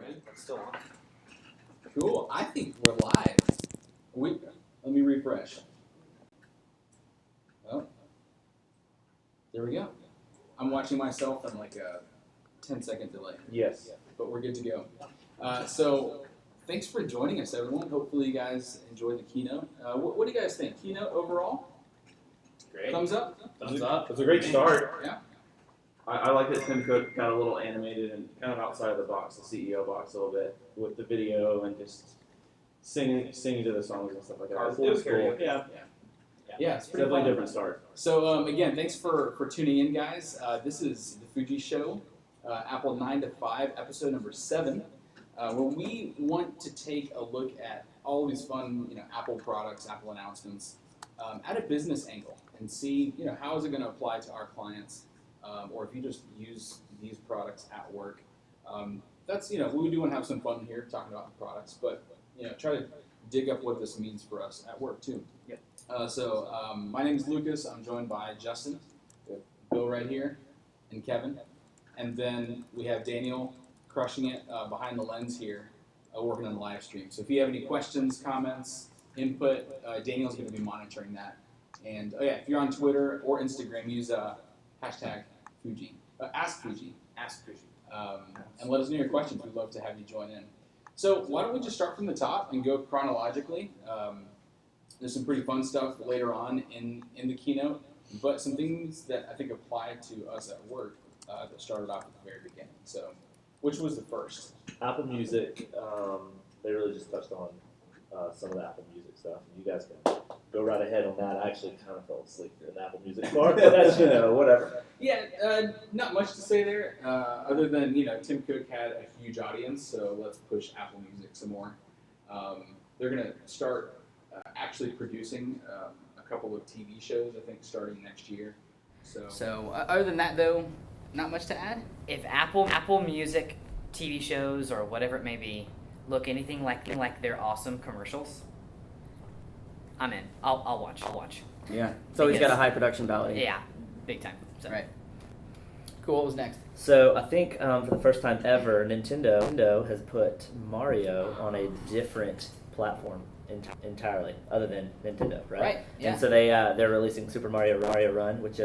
Ready? Still on. Cool. I think we're live. Let me refresh. Oh, there we go. I'm watching myself on like a 10-second delay. Yes. But we're good to go. So thanks for joining us, everyone. Hopefully you guys enjoyed the keynote. What do you guys think? Keynote overall? Great. Thumbs up? Thumbs up. It's a great start. Yeah. I like that Tim Cook got a little animated and kind of outside of the box, the CEO box a little bit, with the video and just singing to the songs and stuff like that. It was cool. Yeah, It's pretty definitely a fun. different start. So again, thanks for tuning in, guys. This is the Foojee Show, Apple 9 to 5, episode number 7, where we want to take a look at all these fun, Apple products, Apple announcements, at a business angle, and see, how is it going to apply to our clients, or if you just use these products at work. That's we do want to have some fun here talking about the products, but try to dig up what this means for us at work too. Yep. So my name is Lucas. I'm joined by Justin, Bill right here, and Kevin. And then we have Daniel crushing it behind the lens here, working on the live stream. So if you have any questions, comments, input, Daniel's going to be monitoring that. And if you're on Twitter or Instagram, use hashtag Foojee. Ask Foojee. Ask Foojee. And let us know your questions. We'd love to have you join in. So why don't we just start from the top and go chronologically. There's some pretty fun stuff later on in the keynote, but some things that I think apply to us at work that started off at the very beginning. So, which was the first? Apple Music, they really just touched on some of the Apple Music stuff. You guys can go right ahead on that. I actually kind of fell asleep during the Apple Music part, but that's, whatever. Yeah, not much to say there, other than, Tim Cook had a huge audience, so let's push Apple Music some more. They're going to start actually producing a couple of TV shows, I think, starting next year. So other than that, though, not much to add. If Apple Music TV shows or whatever it may be look anything like their awesome commercials, I'm in. I'll watch. Yeah. So he's got a high production value. Yeah, big time. So. Right. Cool. What was next? So I think for the first time ever, Nintendo has put Mario on a different platform entirely, other than Nintendo, right? Right. Yeah. And so they're releasing Super Mario Run, which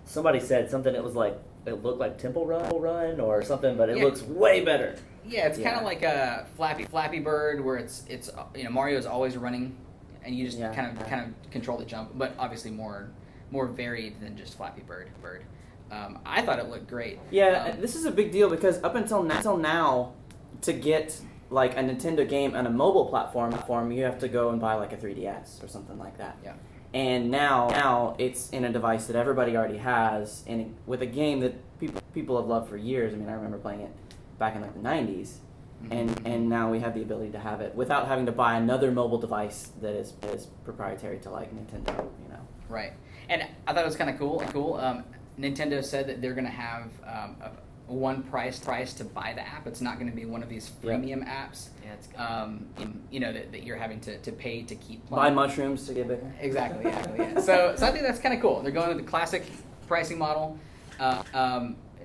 somebody said something. It was like it looked like Temple Run or something, but it looks way better. Yeah, it's kind of like a Flappy Bird, where it's Mario's always running, and you just kind of control the jump, but obviously more varied than just Flappy Bird. I thought it looked great. Yeah, this is a big deal because up until now, to get like a Nintendo game on a mobile platform, you have to go and buy like a 3DS or something like that. Yeah. And now it's in a device that everybody already has, and with a game that people have loved for years. I mean, I remember playing it back in like the 90s, and now we have the ability to have it without having to buy another mobile device that is proprietary to like Nintendo. Right. And I thought it was kind of cool. Nintendo said that they're going to have one price to buy the app. It's not going to be one of these freemium apps. Yeah, it's that you're having to pay to keep Buy playing. mushrooms to get bigger. Exactly. Yeah. So I think that's kind of cool. They're going with the classic pricing model.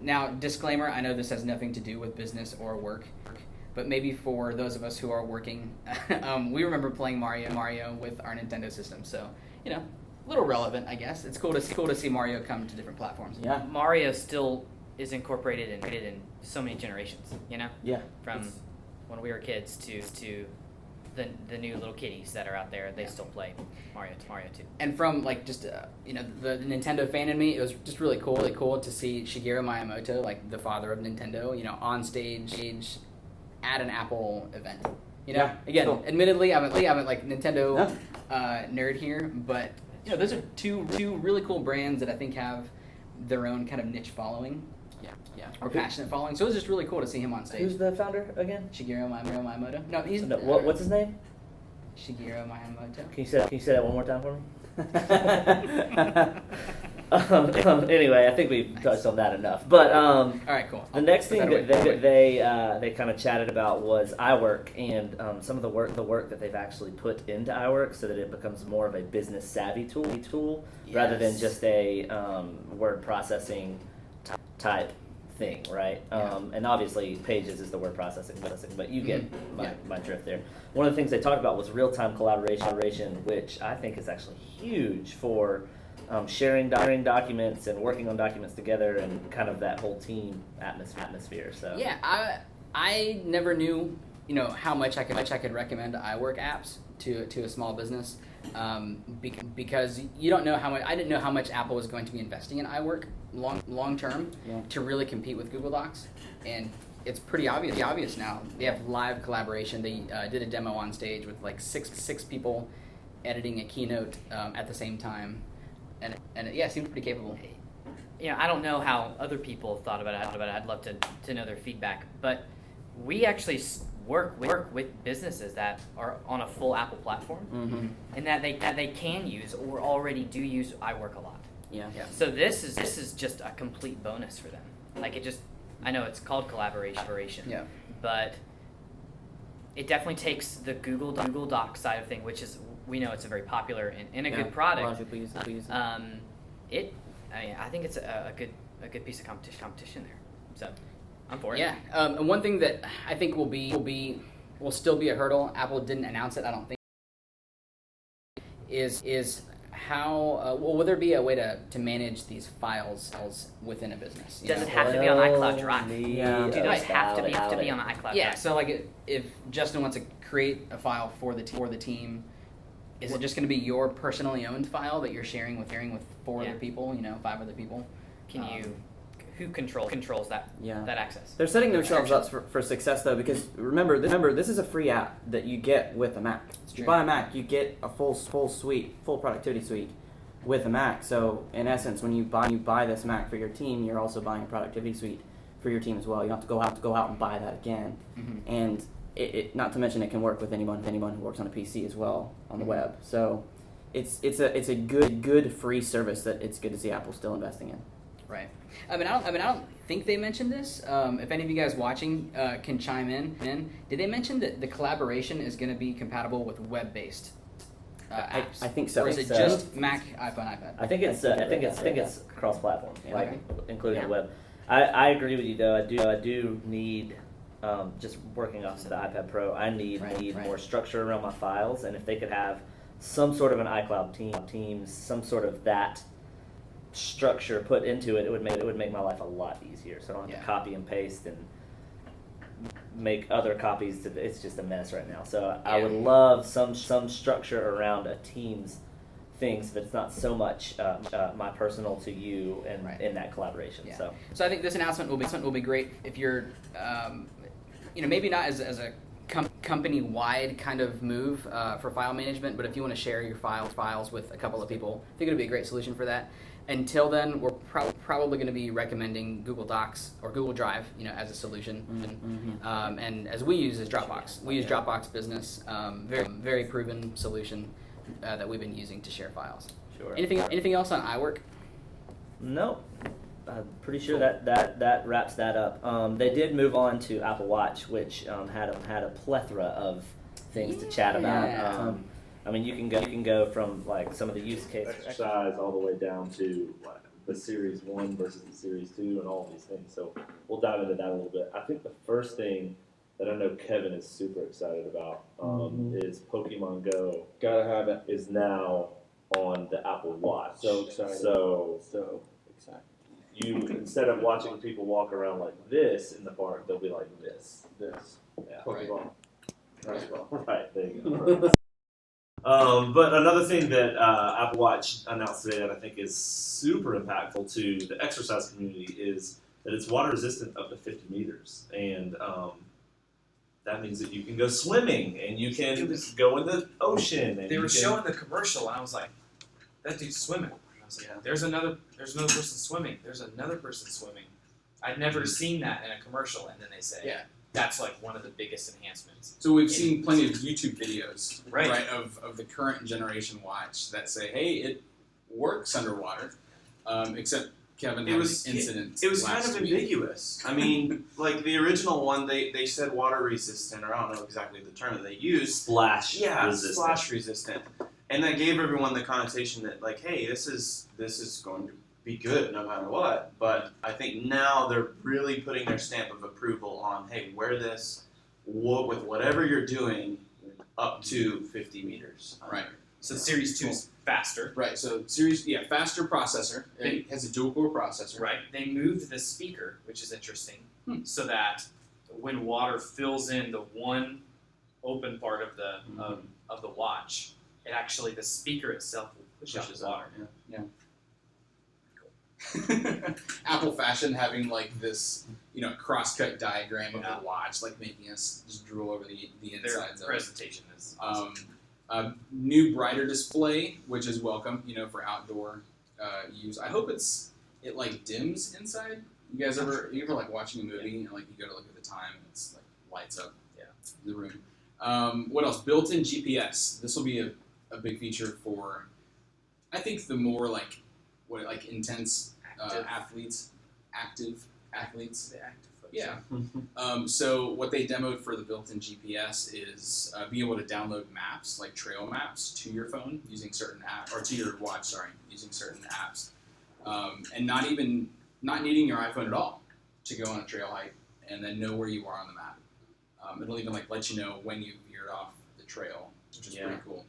Now, disclaimer: I know this has nothing to do with business or work, but maybe for those of us who are working, we remember playing Mario with our Nintendo system. So a little relevant, I guess. It's cool to see Mario come to different platforms. Yeah. Mario still is incorporated in so many generations. Yeah. From when we were kids to the new little kiddies that are out there, they still play Mario too. And from like just the Nintendo fan in me, it was just really cool to see Shigeru Miyamoto, like the father of Nintendo, on stage at an Apple event. Again, cool. Admittedly, I'm like Nintendo nerd here, but those are two really cool brands that I think have their own kind of niche following. Yeah. Or passionate following. So it was just really cool to see him on stage. Who's the founder again? Shigeru Miyamoto. No, he's What's his name? Shigeru Miyamoto. Can you say that one more time for me? Anyway, I think we've touched on that enough. But all right, cool. The next thing that they kind of chatted about was iWork and some of the work that they've actually put into iWork, so that it becomes more of a business savvy tool rather than just a word processing type thing, right? And obviously Pages is the word processing, but you get my drift there. One of the things they talked about was real-time collaboration, which I think is actually huge for sharing documents and working on documents together and kind of that whole team atmosphere. So Yeah, I never knew, how much I could recommend iWork apps to a small business, because you don't know how much. I didn't know how much Apple was going to be investing in iWork long term to really compete with Google Docs, and it's pretty obvious now. They have live collaboration. They did a demo on stage with like six people editing a keynote at the same time, and it seemed pretty capable. I don't know how other people thought about it. I'd love to know their feedback. But we actually work with businesses that are on a full Apple platform, and that they can use or already do use iWork a lot. Yeah. So this is just a complete bonus for them. Like I know it's called collaboration. Yeah. But it definitely takes the Google Docs side of thing, which is, we know it's a very popular and a good product. A lot of people use it. I think it's a good piece of competition there. So I'm for it. Yeah. And one thing that I think will still be a hurdle. Apple didn't announce it, I don't think. Is how will there be a way to manage these files within a business? Does it have to be on iCloud Drive? Yeah. Do those have to be on iCloud Drive? Yeah. So like if Justin wants to create a file for the team, is it just going to be your personally owned file that you're sharing with four other people? 5 other people. Who controls that access? They're setting themselves up for success though, because remember this is a free app that you get with a Mac. You buy a Mac, you get a full productivity suite with a Mac. So in essence, when you buy this Mac for your team, you're also buying a productivity suite for your team as well. You don't have to go out and buy that again. And it not to mention it can work with anyone who works on a PC as well on the web. So it's a good free service that it's good to see Apple still investing in. Right. I don't think they mentioned this. If any of you guys watching can chime in, did they mention that the collaboration is going to be compatible with web-based apps? I think so. Or is it just Mac, iPhone, iPad? I think it's cross-platform, including the web. I agree with you though. I do need just working off of the iPad Pro. I need more structure around my files, and if they could have some sort of an iCloud Teams, some sort of that structure put into it, it would make my life a lot easier. So I don't have to copy and paste and make other copies. It's just a mess right now. So I would love some structure around a Teams thing, so that it's not so much my personal to you and in that collaboration. Yeah. So I think this announcement will be great if you're, maybe not as a company-wide kind of move for file management, but if you want to share your files with a couple of people, I think it would be a great solution for that. Until then, we're probably going to be recommending Google Docs or Google Drive, as a solution. And as we use is Dropbox. We use Dropbox Business, very proven solution that we've been using to share files. Sure. Anything else on iWork? No. I'm pretty sure that wraps that up. They did move on to Apple Watch, which had a plethora of things to chat about. You can go from like some of the use cases, exercise, all the way down to like the Series 1 versus the Series 2 and all these things. So we'll dive into that a little bit. I think the first thing that I know Kevin is super excited about is Pokemon Go. Gotta have it. Is now on the Apple Watch. So excited. So excited. You, instead of watching people walk around like this in the park, they'll be like this. Yeah. Pokeball. Right, there you go. But another thing that Apple Watch announced today that I think is super impactful to the exercise community is that it's water resistant up to 50 meters. And that means that you can go swimming and you can go in the ocean. And they were showing the commercial and I was like, that dude's swimming. I was like, there's another person swimming. There's another person swimming. I'd never seen that in a commercial, and then they say, that's like one of the biggest enhancements. So we've seen plenty of YouTube videos, right, of the current generation watch that say, hey, it works underwater, except Kevin had an incident. It was last kind of week. ambiguous. I mean, like the original one, they said water resistant, or I don't know exactly the term that they used. Splash resistant. Splash resistant. And that gave everyone the connotation that, like, hey, this is going to be good no matter what. But I think now they're really putting their stamp of approval on, hey, wear this with whatever you're doing up to 50 meters. Right. So Series 2 is faster. Right. So faster processor. It has a dual core processor. Right. They moved the speaker, which is interesting, so that when water fills in the one open part of the of the watch, it actually the speaker itself will push out the water. Apple fashion having like this, cross-cut diagram of the watch, like making us just drool over the insides Their of it. presentation is awesome. New brighter display, which is welcome, for outdoor use. I hope it like dims inside. You guys ever like watching a movie and like you go to look at the time and it's like lights up the room. What else? Built-in GPS. This will be a big feature for, I think, the more intense active athletes. The active folks. Yeah. So what they demoed for the built-in GPS is being able to download maps, like trail maps, to your phone using certain apps, or to your watch, using certain apps, and not needing your iPhone at all to go on a trail hike and then know where you are on the map. It'll even let you know when you veered off the trail, which is pretty cool.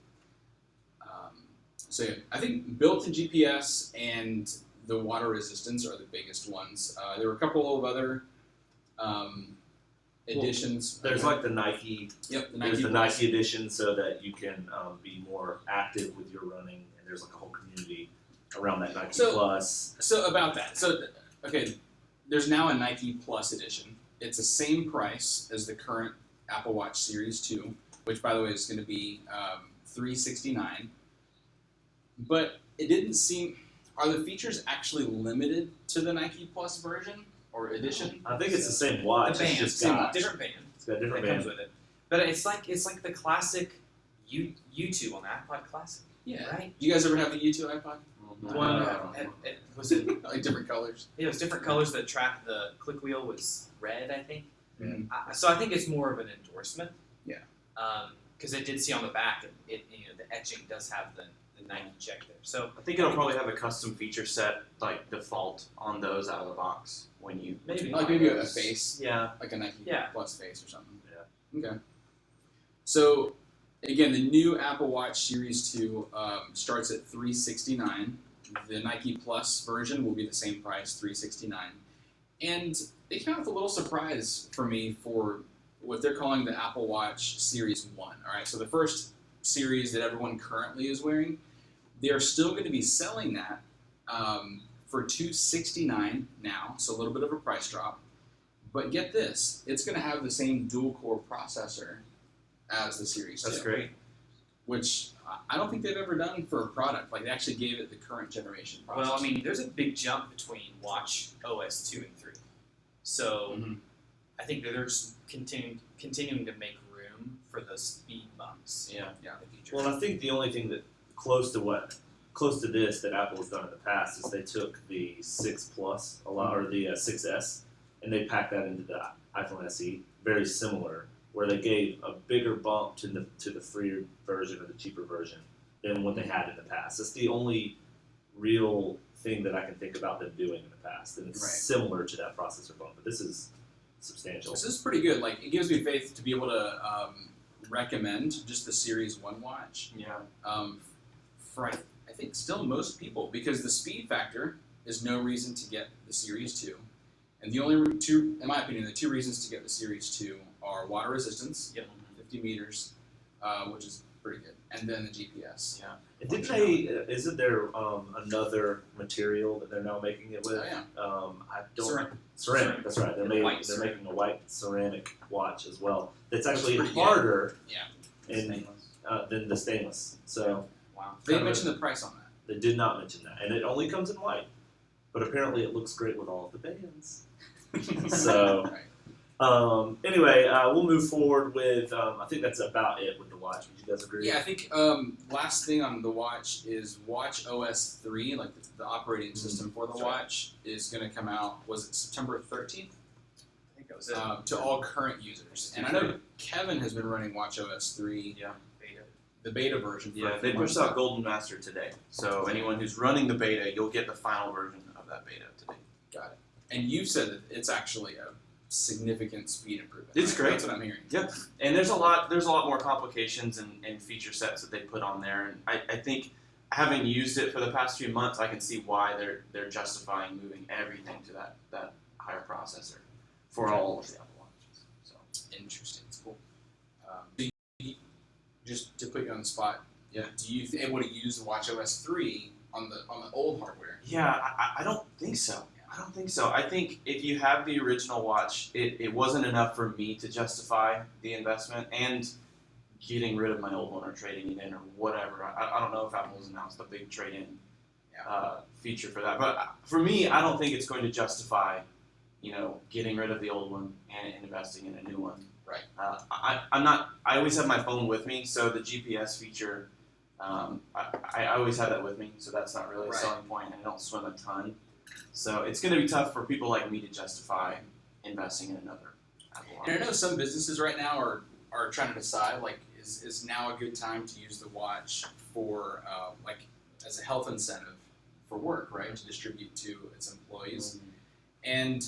So I think built-in GPS and the water resistance are the biggest ones. There were a couple of other editions. There's like the Nike. Yep, the There's Nike the Plus. Nike edition, so that you can be more active with your running, and there's like a whole community around that Nike Plus. So about that. There's now a Nike Plus edition. It's the same price as the current Apple Watch Series 2, which, by the way, is going to be $369. But it didn't seem. Are the features actually limited to the Nike Plus version or edition? I think it's the same watch. The band, It's just same got watch. different band. It's got a different that band. comes with it. But it's like the classic U2 on the iPod Classic. Yeah. Right? You guys ever have the U2 iPod? The one it was it Like different colors? it was different colors. The click wheel was red, I think. Mhm. So I think it's more of an endorsement. Yeah. Because I did see on the back the etching does have the Nike check there. So I think it'll probably have a custom feature set like default on those out of the box when you Maybe. Like maybe a face, Yeah. like a Nike Yeah. Plus face or something. Yeah. Okay. So again, the new Apple Watch Series 2 starts at $369. The Nike Plus version will be the same price, $369. And they came out with a little surprise for me for what they're calling the Apple Watch Series 1. All right, so the first series that everyone currently is wearing, they are still going to be selling that for $269 now, so a little bit of a price drop. But get this, it's going to have the same dual-core processor as the Series 2. That's great. Which I don't think they've ever done for a product. Like, they actually gave it the current generation processor. well, I mean, there's a big jump between Watch OS 2 and 3. So I think that they're just continuing to make room for the speed bumps. Yeah. In the future. Well, I think the only thing that close to this that Apple has done in the past is they took the 6 Plus or the 6S, and they packed that into the iPhone SE, very similar, where they gave a bigger bump to the free version or the cheaper version than what they had in the past. That's the only real thing that I can think about them doing in the past, and it's similar to that processor bump. But this is substantial. This is pretty good. Like, it gives me faith to be able to recommend just the Series 1 watch. Yeah. For I think still most people, because the speed factor is no reason to get the Series 2. And the only two, in my opinion, the two reasons to get the Series 2 are water resistance, 50 meters, which is pretty good, and then the GPS. Yeah. And didn't they? Isn't there another material that they're now making it with? Oh, yeah. I don't. Ceramic. Ceramic. That's right. They're White they're ceramic. making a white ceramic watch as well. That's actually pretty good. harder Yeah. than the stainless. So Wow. They Kind of mentioned the price on that. they did not mention that, and it only comes in white. But apparently, it looks great with all of the bands. So. Right. Anyway, we'll move forward with. I think that's about it with the watch. Would you guys agree? Yeah, I think last thing on the watch is Watch OS 3, like the operating system for the That's right. watch, is going to come out, was it September 13th? I think that was it. To all current users. And I know Kevin has been running Watch OS 3 Beta. the beta version. For Yeah, a few they pushed months out Golden Master today. So anyone who's running the beta, you'll get the final version of that beta today. now. Got it. And you've said that it's actually a significant speed improvement. It's great. That's what I'm hearing. Yep. And there's a lot more complications and feature sets that they put on there. And I think having used it for the past few months, I can see why they're justifying moving everything to that higher processor for all of the Apple Watches. So Interesting. It's cool. Just to put you on the spot, Yeah. Do you able to use the WatchOS 3 on the old hardware? yeah, I don't think so. I think if you have the original watch, it wasn't enough for me to justify the investment and getting rid of my old one or trading it in or whatever. I don't know if Apple's announced a big trade-in feature for that, but for me, I don't think it's going to justify, getting rid of the old one and investing in a new one. Right. I'm not. I always have my phone with me, so the GPS feature, I always have that with me, so that's not really a Right. selling point. And I don't swim a ton, so it's going to be tough for people like me to justify investing in another Apple Watch. And I know some businesses right now are trying to decide, like, is now a good time to use the watch for, as a health incentive for work, right, to distribute to its employees. And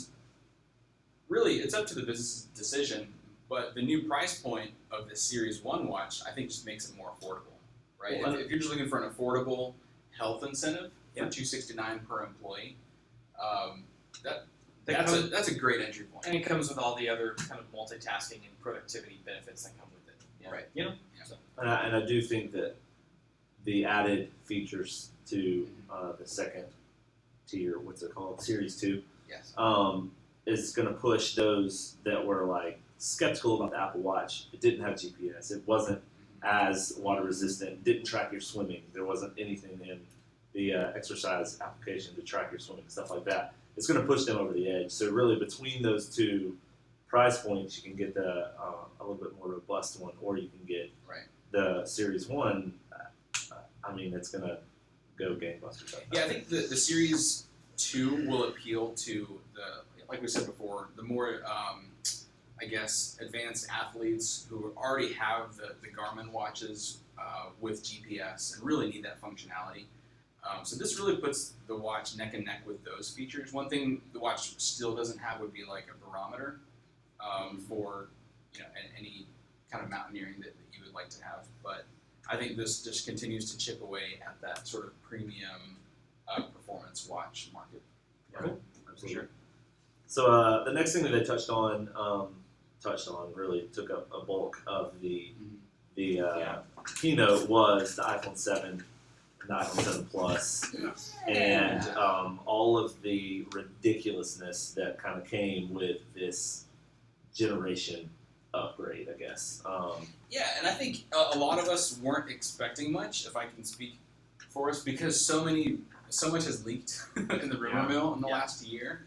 really, it's up to the business decision, but the new price point of the Series 1 watch, I think, just makes it more affordable, right? Well, if you're just looking for an affordable health incentive Yeah. for $269 per employee, That that's a great entry point. And it comes with all the other kind of multitasking and productivity benefits that come with it. Yeah. Right. You know? Yeah. So, And I do think that the added features to the second tier, what's it called, Series 2, Yes. is going to push those that were like skeptical about the Apple Watch. It didn't have GPS. It wasn't as water resistant. Didn't track your swimming. There wasn't anything in the exercise application to track your swimming, stuff like that. It's going to push them over the edge. So really, between those two price points, you can get the a little bit more robust one, or you can get Right. the Series 1. I mean, it's going to go gangbusters. Yeah, I think the Series 2 will appeal to like we said before, the more, advanced athletes who already have the Garmin watches with GPS and really need that functionality. So this really puts the watch neck and neck with those features. One thing the watch still doesn't have would be like a barometer for any kind of mountaineering that you would like to have. But I think this just continues to chip away at that sort of premium performance watch market. Cool. For sure. So the next thing that they touched on really took up a bulk of the keynote was the iPhone 7 and the iPhone 7 Plus, and all of the ridiculousness that kind of came with this generation upgrade, I guess. Yeah, and I think a lot of us weren't expecting much, if I can speak for us, because so much has leaked in the rumor mill in the last year.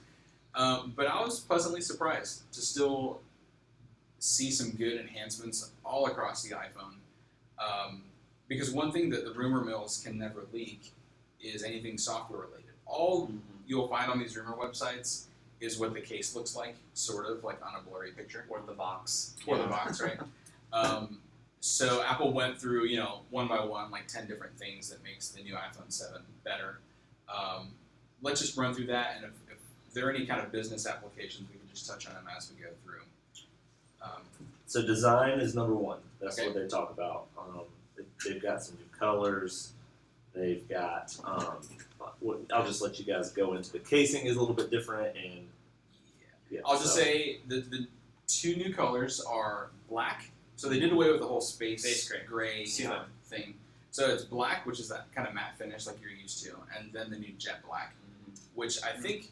But I was pleasantly surprised to still see some good enhancements all across the iPhone. Because one thing that the rumor mills can never leak is anything software related. All you'll find on these rumor websites is what the case looks like, sort of like on a blurry picture. or the box. Or the box, right? So Apple went through, one by one, like 10 different things that makes the new iPhone 7 better. Let's just run through that, and if there are any kind of business applications, we can just touch on them as we go through. So design is number one. That's Okay. what they talk about. They've got some new colors. They've got. I'll just let you guys go into the casing is a little bit different, and I'll just say the two new colors are black. So they did away with the whole space gray thing. So it's black, which is that kind of matte finish like you're used to, and then the new jet black, which I think,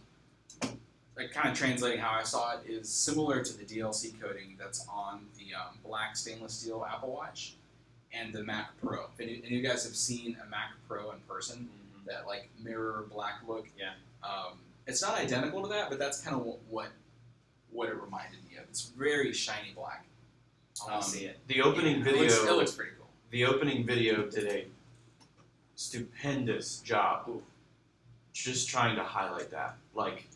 like kind of translating how I saw it, is similar to the DLC coating that's on the black stainless steel Apple Watch and the Mac Pro. If any of you guys have seen a Mac Pro in person, that like mirror black look, it's not identical to that, but that's kind of what it reminded me of. It's very shiny black. I want to see it. The opening video. It looks pretty cool. The opening video did a stupendous job just trying to highlight that. Like,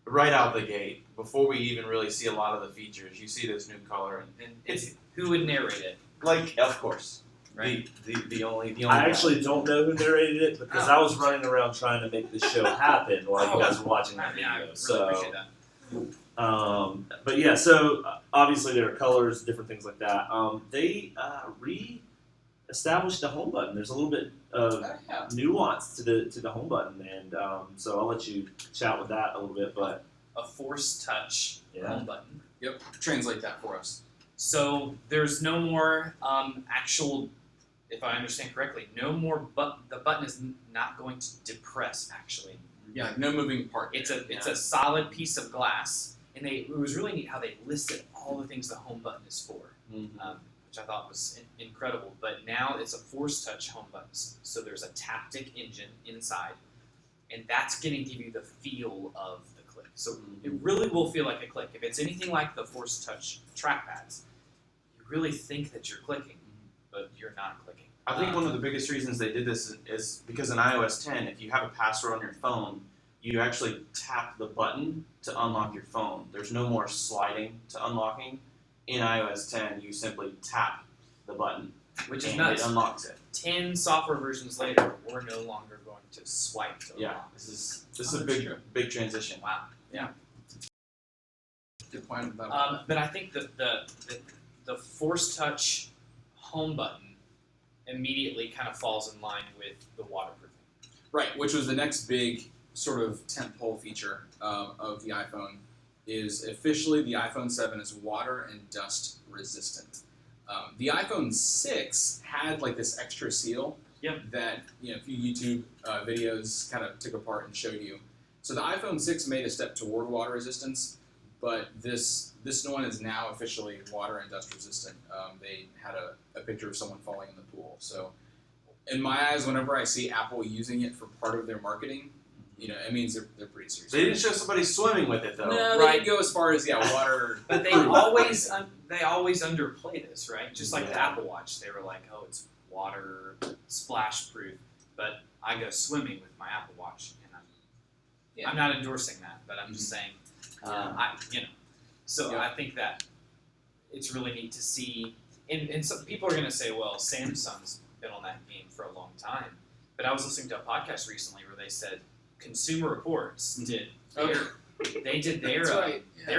right out the gate, before we even really see a lot of the features, you see this new color, and it's, Who would narrate it? like, of course. right? The only I actually don't know who narrated it because I was running around trying to make this show happen while you guys were watching that video. I really So, appreciate that. but yeah, so obviously there are colors, different things like that. They re-established the home button. There's a little bit of nuance to the home button, and so I'll let you chat with that a little bit. But A force touch home button. Yep. Translate that for us. So there's no more actual, if I understand correctly, no more the button is not going to depress actually. Yeah, no moving part. It's a solid piece of glass, and it was really neat how they listed all the things the home button is for, which I thought was incredible. But now it's a force touch home button, so there's a taptic engine inside, and that's going to give you the feel of the click. So it really will feel like a click. If it's anything like the force touch trackpads, you really think that you're clicking, but you're not clicking. I think one of the biggest reasons they did this is because in iOS 10, if you have a password on your phone, you actually tap the button to unlock your phone. There's no more sliding to unlocking. In iOS 10, you simply tap the button, Which is and nuts. it unlocks it. 10 software versions later, we're no longer going to swipe to Yeah, unlock. this is a big transition. Wow. Good point about But I think that the force touch home button immediately kind of falls in line with the waterproofing. Right, which was the next big sort of tentpole feature of the iPhone, is officially the iPhone 7 is water and dust resistant. The iPhone 6 had like this extra seal that if you YouTube videos kind of took apart and showed you. So the iPhone 6 made a step toward water resistance, but this one is now officially water and dust resistant. They had a picture of someone falling in the pool. So in my eyes, whenever I see Apple using it for part of their marketing, it means they're pretty serious. They didn't show somebody swimming with it though. No, they didn't go as far as water. But they always underplay this, right? Just like the Apple Watch, they were like, "Oh, it's water splash proof," but I go swimming with my Apple Watch, and I'm not endorsing that, but I'm just saying, So I think that it's really neat to see, and some people are going to say, "Well, Samsung's been on that game for a long time," but I was listening to a podcast recently where they said Consumer Reports did their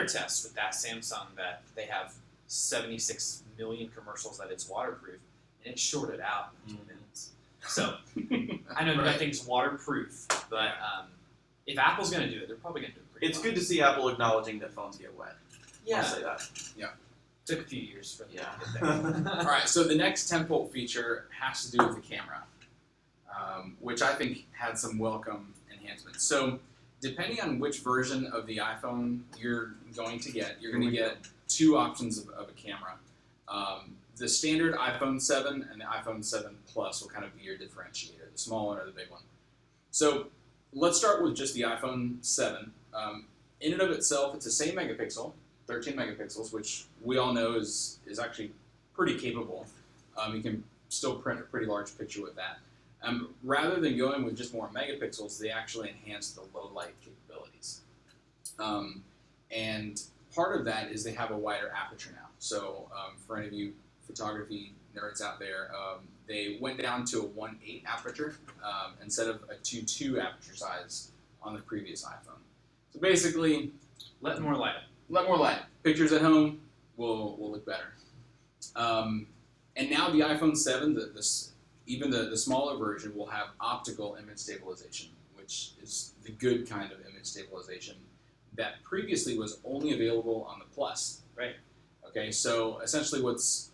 tests with that Samsung that they have 76 million commercials that it's waterproof, and it shorted out in 2 minutes. So I know nothing's waterproof, but if Apple's going to do it, they're probably going to do it pretty It's well. good to see Apple acknowledging that phones get wet. Yeah, I'll say that. took a few years for them to get there. All right, so the next tentpole feature has to do with the camera, which I think had some welcome enhancements. So depending on which version of the iPhone you're going to get, you're going to get two options of a camera. The standard iPhone 7 and the iPhone 7 Plus will kind of be your differentiator, the small one or the big one. So let's start with just the iPhone 7. In and of itself, it's the same megapixel, 13 megapixels, which we all know is actually pretty capable. You can still print a pretty large picture with that. Rather than going with just more megapixels, they actually enhanced the low light capabilities. And part of that is they have a wider aperture now. So for any of you photography nerds out there, they went down to a 1.8 aperture instead of a 2.2 aperture size on the previous iPhone. So basically, Let more light. let more light. Pictures at home will look better. And now the iPhone 7, even the smaller version, will have optical image stabilization, which is the good kind of image stabilization that previously was only available on the Plus. Right. Okay, so essentially what's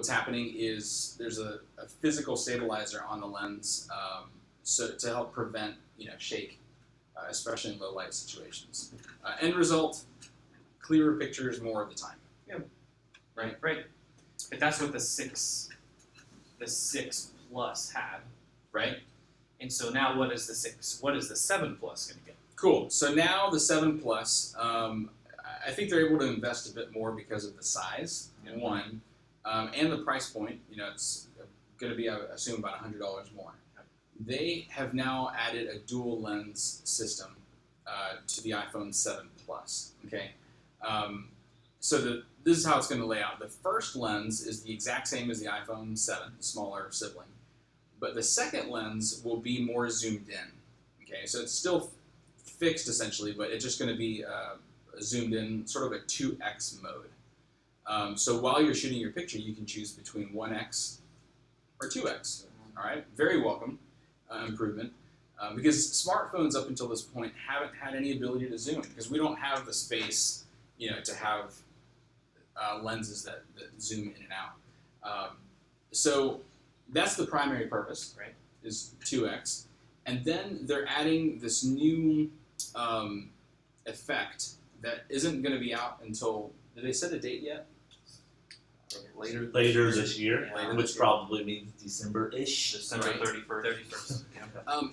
happening is there's a physical stabilizer on the lens so to help prevent shake, especially in low light situations. End result, clearer pictures more of the time. Right. But that's what the 6 Plus had, right? And so now what is the 7 Plus going to get? Cool. So now the 7 Plus, I think they're able to invest a bit more because of the size, one, and the price point. It's going to be, I assume, about $100 more. They have now added a dual lens system to the iPhone 7 Plus. Okay. So this is how it's going to lay out. The first lens is the exact same as the iPhone 7, the smaller sibling. But the second lens will be more zoomed in. Okay, so it's still fixed essentially, but it's just going to be zoomed in, sort of a 2x mode. So while you're shooting your picture, you can choose between 1x or 2x. All right, very welcome improvement. Because smartphones up until this point haven't had any ability to zoom because we don't have the space, to have lenses that zoom in and out. So that's the primary purpose, right? Is 2x, and then they're adding this new effect that isn't going to be out until. Did they set a date yet? Later this year, Later which this year. probably means December-ish. December Right. 31st.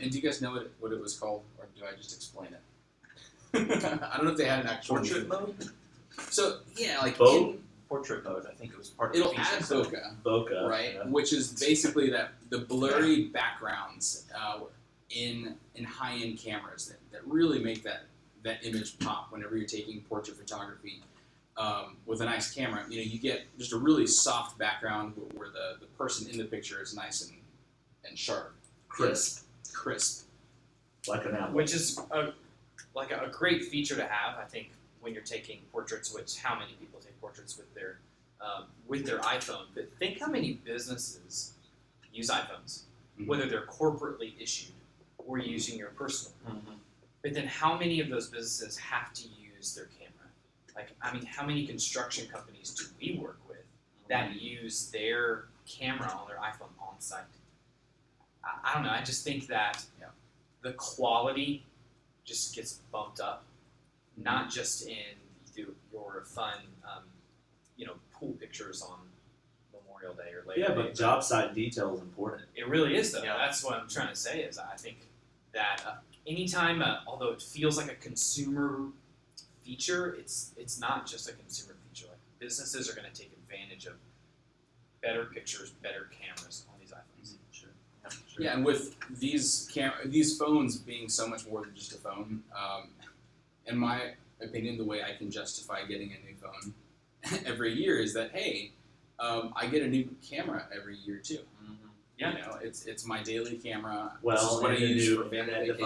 And do you guys know what it was called, or do I just explain it? I don't know if they had an actual Portrait name. mode? So yeah, like Bo- Portrait mode, I think it was part of the it'll feature. add bokeh, Bokeh, right? yeah. Which is basically that the blurry backgrounds in high-end cameras that really make that image pop whenever you're taking portrait photography with a nice camera. You get just a really soft background where the person in the picture is nice and sharp, Crisp, crisp. like an apple. Which is a great feature to have, I think, when you're taking portraits. Which how many people take portraits with their iPhone? But think how many businesses use iPhones, Mhm. whether they're corporately issued or using your personal. Mhm. But then how many of those businesses have to use their camera? How many construction companies do we work with that use their camera on their iPhone on site? I don't know. I just think that the quality just gets bumped up, not just in your fun, pool pictures on Memorial Day or Labor Yeah, Day. but job site detail is important. It really is, though. Yeah. That's what I'm trying to say. Is I think that anytime, although it feels like a consumer feature, it's not just a consumer feature. Like businesses are going to take advantage of better pictures, better cameras on these iPhones. Sure. Yeah, and with these phones being so much more than just a phone, in my opinion, the way I can justify getting a new phone every year is that I get a new camera every year too. Yeah. It's my daily camera. This is Well, what and I a use new for family internet vacations.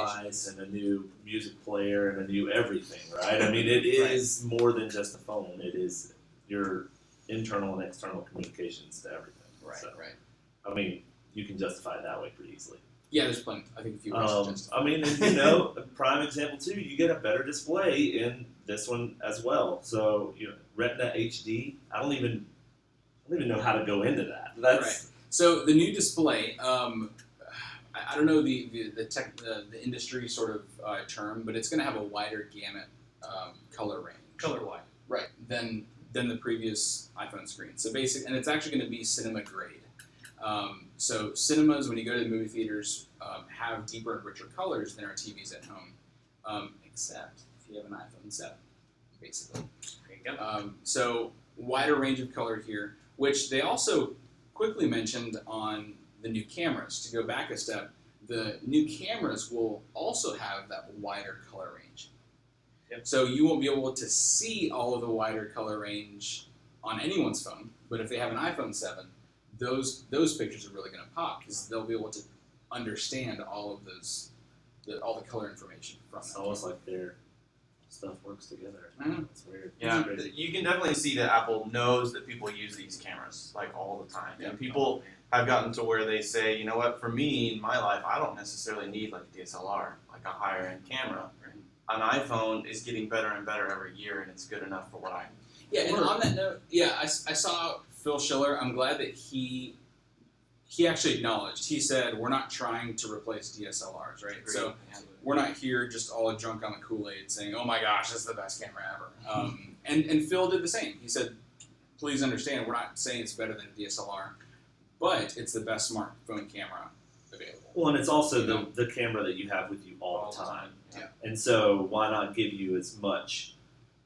device, and a new music player, and a new everything, right? I mean, it is more than just a phone. It is your internal and external communications to everything. Right, So, right. I mean, you can justify it that way pretty easily. Yeah, there's plenty. I think a few ways to justify. I mean, and, a prime example too. You get a better display in this one as well. So Retina HD. I don't even know how to go into that. That's Right. So the new display, I don't know the industry sort of term, but it's going to have a wider gamut color range. Color wide. Right. Than the previous iPhone screen. So and it's actually going to be cinema grade. So cinemas, when you go to the movie theaters, have deeper and richer colors than our TVs at home, except if you have an iPhone 7, basically. There you go. So wider range of color here, which they also quickly mentioned on the new cameras. To go back a step, the new cameras will also have that wider color range. Yep. So you won't be able to see all of the wider color range on anyone's phone, but if they have an iPhone 7, those pictures are really going to pop because they'll be able to understand all of all the color information from It's that. almost like their stuff works together. I know. It's weird. Yeah, It's crazy. you can definitely see that Apple knows that people use these cameras like all the time, Yeah. and people have gotten to where they say, you know what, for me in my life, I don't necessarily need like a DSLR, like a higher end camera. An iPhone is getting better and better every year, and it's good enough for what I need. Yeah, and on that note, I saw Phil Schiller. I'm glad that he actually acknowledged. He said, we're not trying to replace DSLRs, right? So we're not here just all drunk on the Kool-Aid saying, oh my gosh, this is the best camera ever. And Phil did the same. He said, please understand, we're not saying it's better than a DSLR, but it's the best smartphone camera available. Well, and it's also the camera that you have with you all the time. Yeah. And so why not give you as much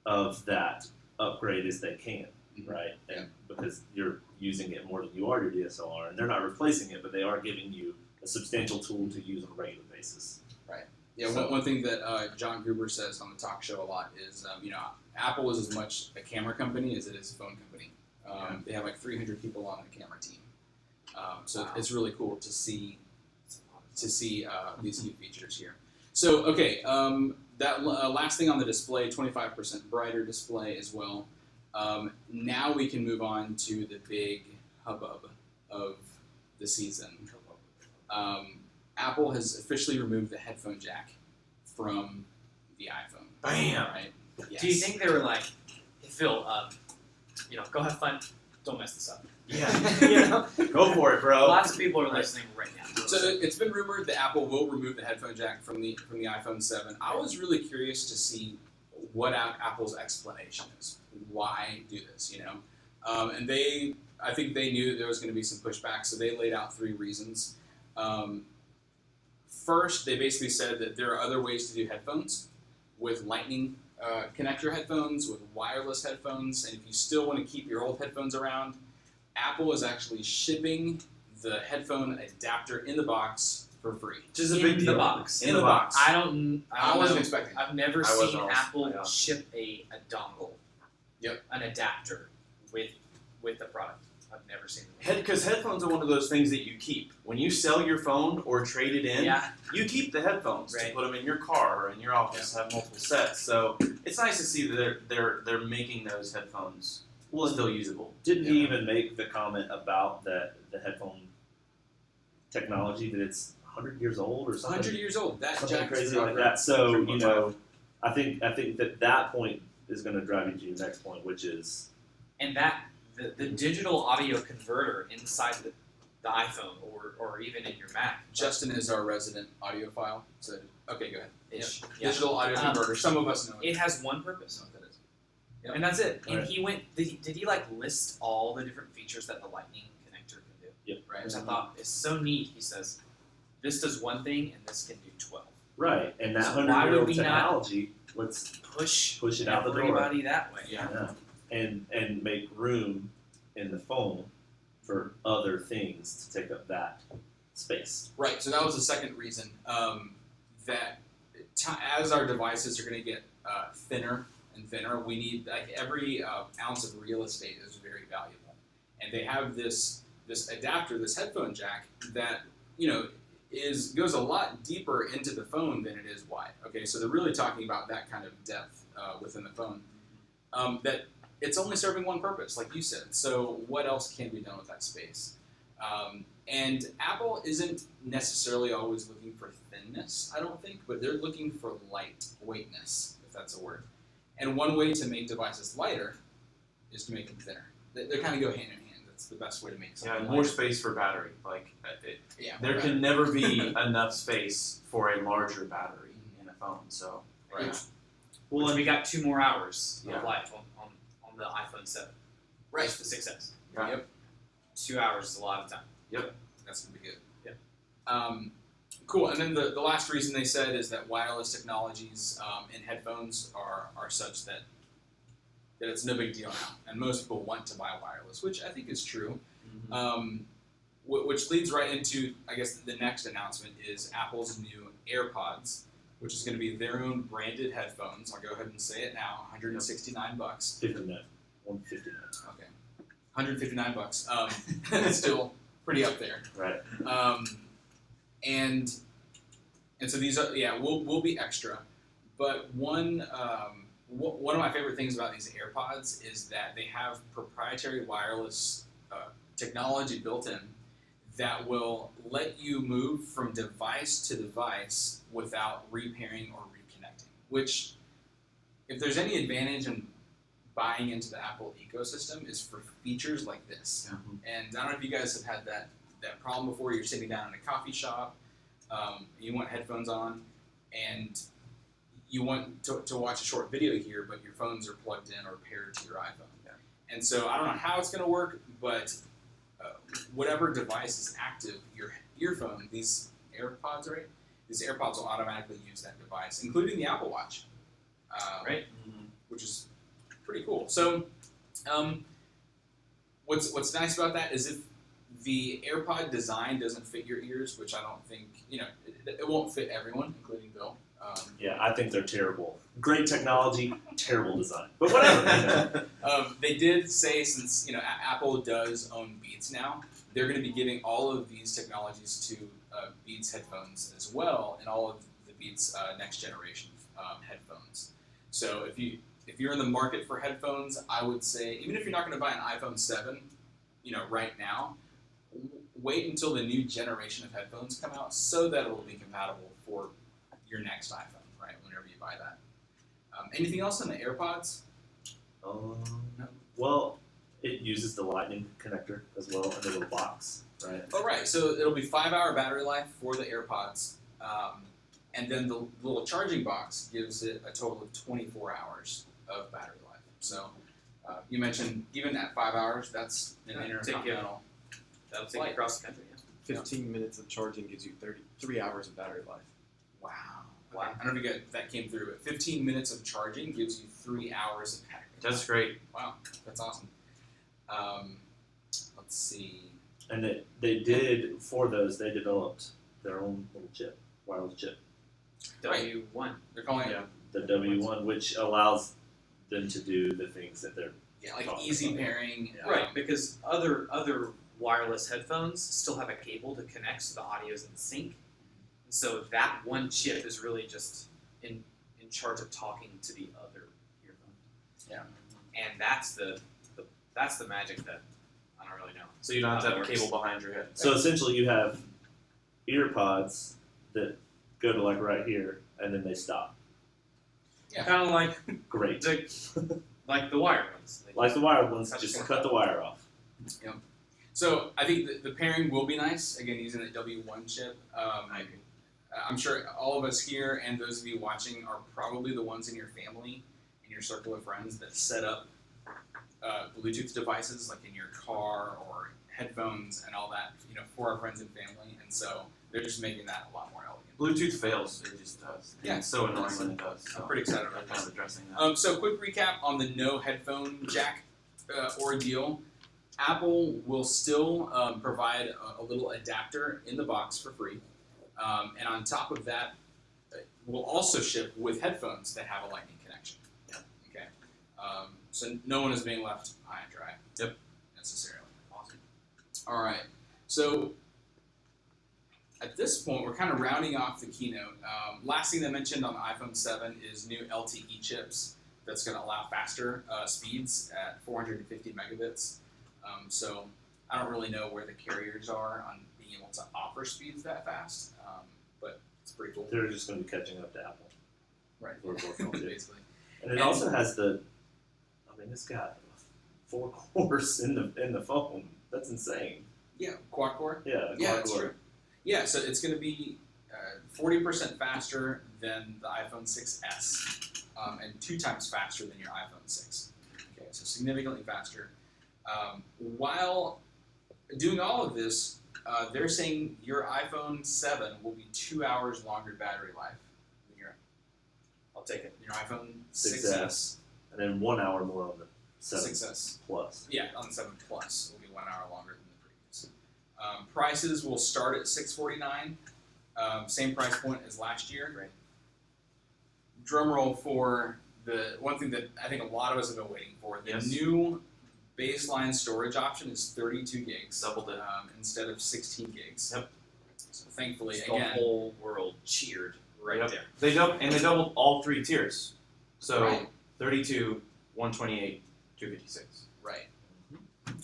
of that upgrade as they can, Mhm. right? And because you're using it more than you are your DSLR, and they're not replacing it, but they are giving you a substantial tool to use on a regular basis. Yeah, So- one thing that John Gruber says on the talk show a lot is, Apple is as much a camera company as it is a phone company. They have like 300 people on the camera team. So it's really cool to see these new features here. So okay, that last thing on the display, 25% brighter display as well. Now we can move on to the big hubbub of the season. Apple has officially removed the headphone jack from the iPhone. Bam! Right? Yes. Do you think they were like, hey, Phil, go have fun. Don't mess this up. Yeah. Go for it, bro. Lots of people are listening right now. So it's been rumored that Apple will remove the headphone jack from the iPhone 7. I was really curious to see what Apple's explanation is. Why do this? And I think they knew that there was going to be some pushback, so they laid out 3 reasons. First, they basically said that there are other ways to do headphones with Lightning connector headphones, with wireless headphones, and if you still want to keep your old headphones around, Apple is actually shipping the headphone adapter in the box for free. Which is a big deal. In the box. I wasn't expecting. I've never wasn't seen also, Apple yeah. ship a dongle. Yep. An adapter with the product. I've never seen it. Because headphones are one of those things that you keep. When you sell your phone or trade it in, Yeah. you keep the headphones to Right. put them in your car or in your office, have multiple sets. So it's nice to see that they're making those headphones still usable. Didn't he even make the comment about the headphone technology that it's 100 years old or something? 100 years old. That Something jack is crazy not like right. that. So I think that point is going to drive you to your next point, which is And that the digital audio converter inside the iPhone or even in your Mac. Justin is our resident audiophile. So okay, go ahead. Ish. Yep. Yeah. Digital audio converter. Some of us know it. It has one purpose. Know what that is. Yep. And that's it. And Right. he went. Did he like list all the different features that the Lightning connector can do? Yep. Right. Which I thought is so neat. He says, "This does one thing, and this can do 12." right. And that So why 100-year-old would we not technology, let's Push it out the door. everybody that way. Yeah. and make room in the phone for other things to take up that space. Right. So that was the second reason that as our devices are going to get thinner and thinner, we need every ounce of real estate is very valuable, and they have this adapter, this headphone jack that goes a lot deeper into the phone than it is wide. Okay, so they're really talking about that kind of depth within the phone. That it's only serving one purpose, like you said. So what else can be done with that space? And Apple isn't necessarily always looking for thinness, I don't think, but they're looking for lightweightness, if that's a word. And one way to make devices lighter is to make them thinner. They kind of go hand in hand. That's the best way to make Yeah, something and more lighter. space for battery. Yeah, There more can never be enough space for a larger battery in a phone. So battery. Right. Which we got 2 more hours Yeah. of life on the iPhone 7. Right. Just the 6S. Yeah. Yep. 2 hours is a lot of time. That's gonna be good. Yeah. Cool. And then the last reason they said is that wireless technologies in headphones are such that it's no big deal now, and most people want to buy wireless, which I think is true. Which leads right into, I guess, the next announcement is Apple's new AirPods, which is going to be their own branded headphones. I'll go ahead and say it now: $169. 59, 159. Okay, $159. It's still pretty up there. Right. And so these are will be extra, but one of my favorite things about these AirPods is that they have proprietary wireless technology built in that will let you move from device to device without repairing or reconnecting. Which, if there's any advantage in buying into the Apple ecosystem, is for features like this. And I don't know if you guys have had that problem before. You're sitting down in a coffee shop, you want headphones on, and you want to watch a short video here, but your phones are plugged in or paired to your iPhone. Yeah. And so I don't know how it's going to work, but whatever device is active, your earphone, these AirPods, right? These AirPods will automatically use that device, including the Apple Watch, Right. which is pretty cool. So what's nice about that is if the AirPod design doesn't fit your ears, which I don't think, it won't fit everyone, including Bill. Yeah, I think they're terrible. Great technology, terrible design. But whatever. They did say, since Apple does own Beats now, they're going to be giving all of these technologies to Beats headphones as well, and all of the Beats next generation headphones. So if you're in the market for headphones, I would say, even if you're not going to buy an iPhone 7, right now, wait until the new generation of headphones come out so that it will be compatible for your next iPhone, right? Whenever you buy that. Anything else on the AirPods? No. No. Well, it uses the Lightning connector as well in the little box, right? Oh, right. So it'll be 5-hour battery life for the AirPods, and then the little charging box gives it a total of 24 hours of battery life. So you mentioned even at 5 hours, that's an intercontinental. That'll take you across the country. Yeah. 15 minutes of charging gives you 33 hours of battery life. Wow. Okay. I don't know if that came through, but 15 minutes of charging gives you 3 hours of battery life. That's great. Wow, that's awesome. Let's see. And they did, for those, they developed their own little chip, wireless chip. W1. They're calling it The W1, which allows them to do the things that they're like talking easy about. pairing. Right, because other wireless headphones still have a cable to connect, so the audio is in sync. And so that one chip is really just in charge of talking to the other earphone. Yeah. And that's the magic that I don't really know. So you don't have to have a How that cable works. behind your head. So essentially you have ear pods that go to like right here, and then they stop. Yeah. Kind of like Great. like the wired ones. Like the wired ones, Cut just the cut the wire off. So I think the pairing will be nice, again, using the W1 chip. I agree. I'm sure all of us here and those of you watching are probably the ones in your family, in your circle of friends, that set up Bluetooth devices like in your car or headphones and all that, for our friends and family. And so they're just making that a lot more elegant. Bluetooth fails. It just does. Yeah. It's so annoying when it does. So I'm pretty excited they're about kind this. of addressing that. So quick recap on the no headphone jack ordeal. Apple will still provide a little adapter in the box for free. And on top of that, we'll also ship with headphones that have a lightning connection. Yeah. Okay. So no one is being left high and dry. Yep. Necessarily. Awesome. All right. So at this point, we're kind of rounding off the keynote. Last thing they mentioned on the iPhone 7 is new Lte Chips that's going to allow faster speeds at 450 megabits. So I don't really know where the carriers are on being able to offer speeds that fast, but it's pretty cool. They're just going to be catching up to Apple. Right. We're both gonna do. Basically. And it also has it's got 4 cores in the phone. That's insane. Yeah, quad core. Yeah, Yeah, that's true. Yeah, so it's going to be 40% faster than the iPhone 6s, and 2 times faster than your iPhone 6. Okay, so significantly faster. While doing all of this, they're saying your iPhone 7 will be 2 hours longer battery life than I'll take it. your iPhone 6S. 6s. And then 1 hour more on the 7 6s. Plus. Yeah, on the 7 Plus will be 1 hour longer than the previous. Prices will start at $649, same price point as last year. Right. Drum roll for the one thing that I think a lot of us have been waiting for. The Yes. new baseline storage option is 32 gigs. Doubled it. Instead of 16 gigs. Yep. So thankfully, The again, whole world cheered right Yep. there. They doubled all 3 tiers. So Right. 32, 128, 256. right.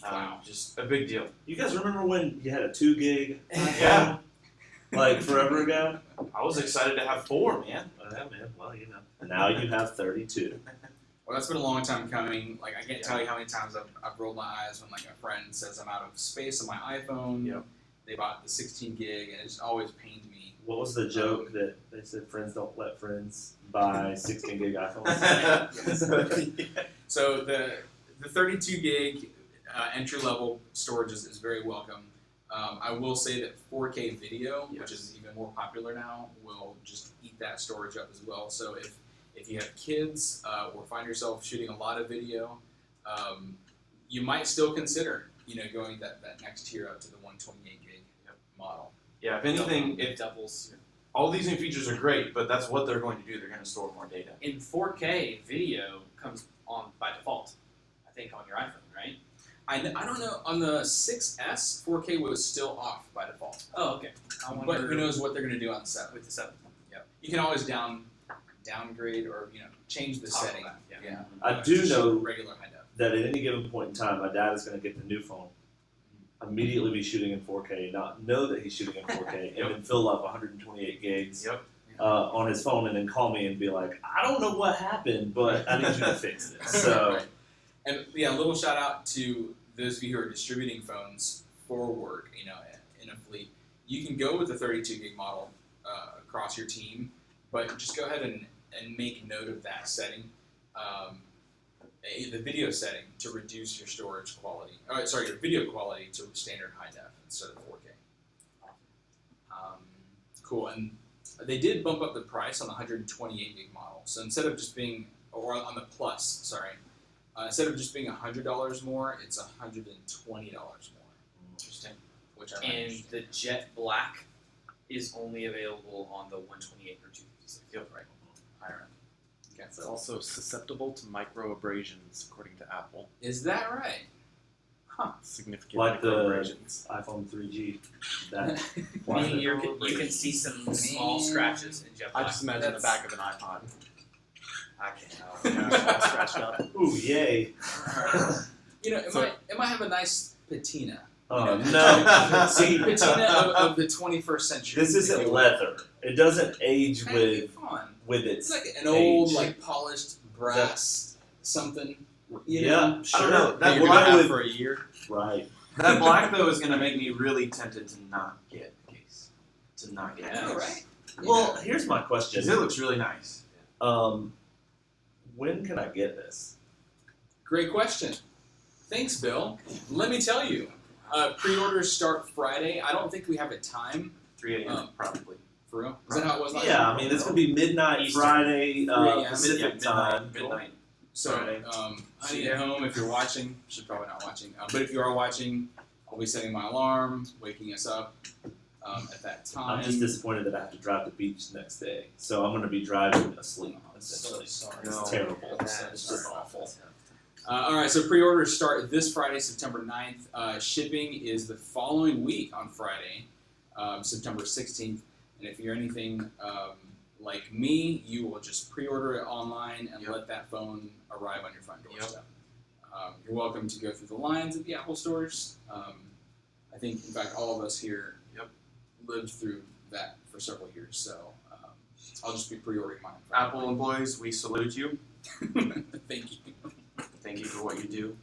Wow. Just a big deal. You guys remember when you had a 2 gig? Yeah. Like forever ago? I was excited to have 4, man. Yeah, man. Well, now you have 32. Well, that's been a long time coming. Like, I can't tell you how many times I've rolled my eyes when, like, a friend says I'm out of space on my iPhone. Yep. They bought the 16 gig, and it just always pained me. What was the joke that they said friends don't let friends buy 16 gig iPhones? So the 32 gig entry-level storage is very welcome. I will say that 4K video, which is even more popular now, will just eat that storage up as well. So if you have kids or find yourself shooting a lot of video, you might still consider going that next tier up to the 128 gig model. Yeah, if anything, it doubles. all these new features are great, but that's what they're going to do. They're going to store more data. In 4K, video comes on by default, I think, on your iPhone, right? I don't know. On the 6S, 4K was still off by default. Oh, okay. I wonder But who knows what they're going to do on the 7. with the 7. Yep. You can always downgrade or change the Toggle setting. that, yeah. Yeah. I do To show know regular high def. that at any given point in time, my dad is going to get the new phone, immediately be shooting in 4K, not know that he's shooting in 4K, and then fill up 128 gigs Yep. on his phone, and then call me and be like, I don't know what happened, but I need you to fix this. So, Right. And yeah, a little shout out to those of you who are distributing phones for work, in a fleet. You can go with the 32 gig model across your team, but just go ahead and make note of that setting, the video setting, to reduce your storage quality. Your video quality to standard high def instead of 4K. Cool, and they did bump up the price on the 128 gig model. So instead of just being, or on the Plus, sorry, instead of just being $100 more, it's $120 more. Interesting. Which I like. And the jet black is only available on the 128 or 256. Yep. Right. Higher end. Okay. It's also susceptible to micro abrasions, according to Apple. Is that right? Significant like micro the abrasions. iPhone 3G, that I mean, you can see some small scratches in jet I black. just imagine the back of an iPod. I can't. All scratched up. ooh, yay. It might have a nice patina. Oh, no. See, Patina of the 21st century. this isn't leather. It doesn't age Kind of with fun. its It's like an old, age. polished brass something. Yeah, sure. I don't know. That That you're black gonna have with- for a year. Right. That black though is going to make me really tempted to not get a case. To not get a I know, case. right? Well, here's my question. Because it looks really nice. When can I get this? Great question. Thanks, Bill. Let me tell you, pre-orders start Friday. I don't think we have a time 3 a.m. probably. for real. Is that how it was last Yeah, year? I mean, it's going to be midnight Eastern. Friday 3 a.m. Pacific time. Midnight. So, Friday. honey at home, if you're watching, should probably not watching, but if you are watching, I'll be setting my alarm, waking us up at that time. I'm just disappointed that I have to drive to the beach the next day. So I'm going to be driving asleep, I'm so essentially. sorry. It's No. terrible. That's It's just awful. All right, so pre-orders start this Friday, September 9th. Shipping is the following week on Friday, September 16th. And if you're anything like me, you will just pre-order it online and let that phone arrive on your front doorstep. You're welcome to go through the lines at the Apple stores. I think, in fact, all of us here lived through that for several years, so I'll just be pre-ordering mine. Apple employees, we salute you. Thank you. Thank you for what you do.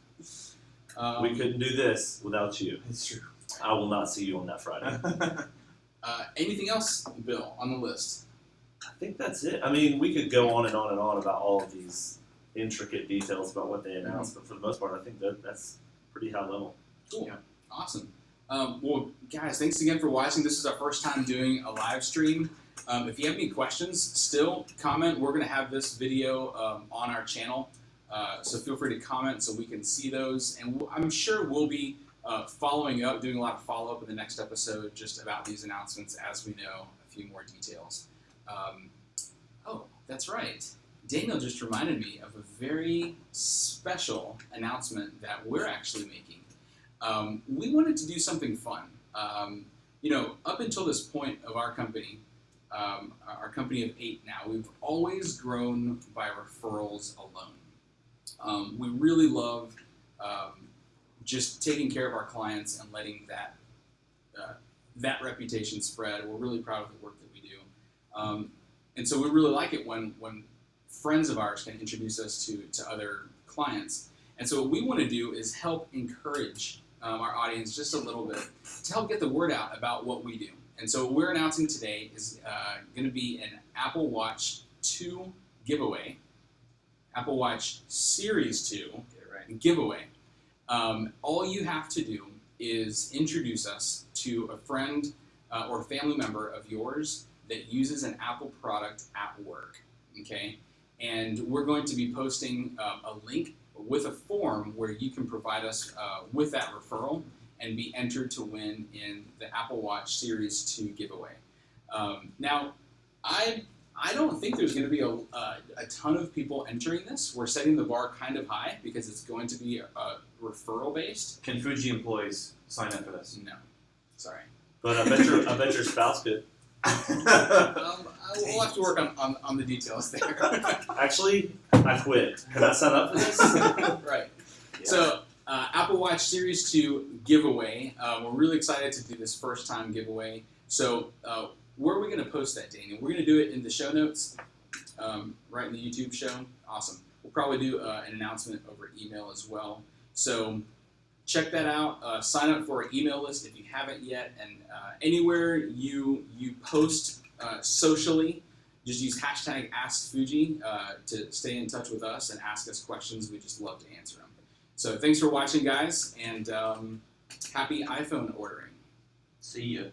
We couldn't do this without you. It's true. I will not see you on that Friday. Anything else, Bill, on the list? I think that's it. I mean, we could go on and on and on about all of these intricate details about what they announced, but for the most part, I think that's pretty high level. Cool. Yeah. Awesome. Well, guys, thanks again for watching. This is our first time doing a live stream. If you have any questions, still comment. We're going to have this video on our channel, so feel free to comment so we can see those. And I'm sure we'll be following up, doing a lot of follow-up in the next episode just about these announcements as we know a few more details. Oh, that's right. Daniel just reminded me of a very special announcement that we're actually making. We wanted to do something fun. Up until this point of our company of 8 now, we've always grown by referrals alone. We really love just taking care of our clients and letting that reputation spread. We're really proud of the work that we do. And so we really like it when friends of ours can introduce us to other clients. And so what we want to do is help encourage our audience just a little bit to help get the word out about what we do. And so what we're announcing today is going to be an Apple Watch 2 giveaway, Apple Watch Series 2 giveaway. All you have to do is introduce us to a friend or family member of yours that uses an Apple product at work, okay? And we're going to be posting a link with a form where you can provide us with that referral and be entered to win in the Apple Watch Series 2 giveaway. Now, I don't think there's going to be a ton of people entering this. We're setting the bar kind of high because it's going to be referral based. Can Foojee employees sign up for this? No, sorry. But I bet your spouse could. We'll have to work on the details there. Actually, I quit. Can I sign up for this? Right. Yeah. So, Apple Watch Series 2 giveaway. We're really excited to do this first time giveaway. So, where are we going to post that, Daniel? We're going to do it in the show notes, right in the YouTube show. Awesome. We'll probably do an announcement over email as well. So, check that out. Sign up for our email list if you haven't yet. And anywhere you post socially, just use hashtag AskFoojee to stay in touch with us and ask us questions. We just love to answer them. So thanks for watching, guys, and happy iPhone ordering. See ya.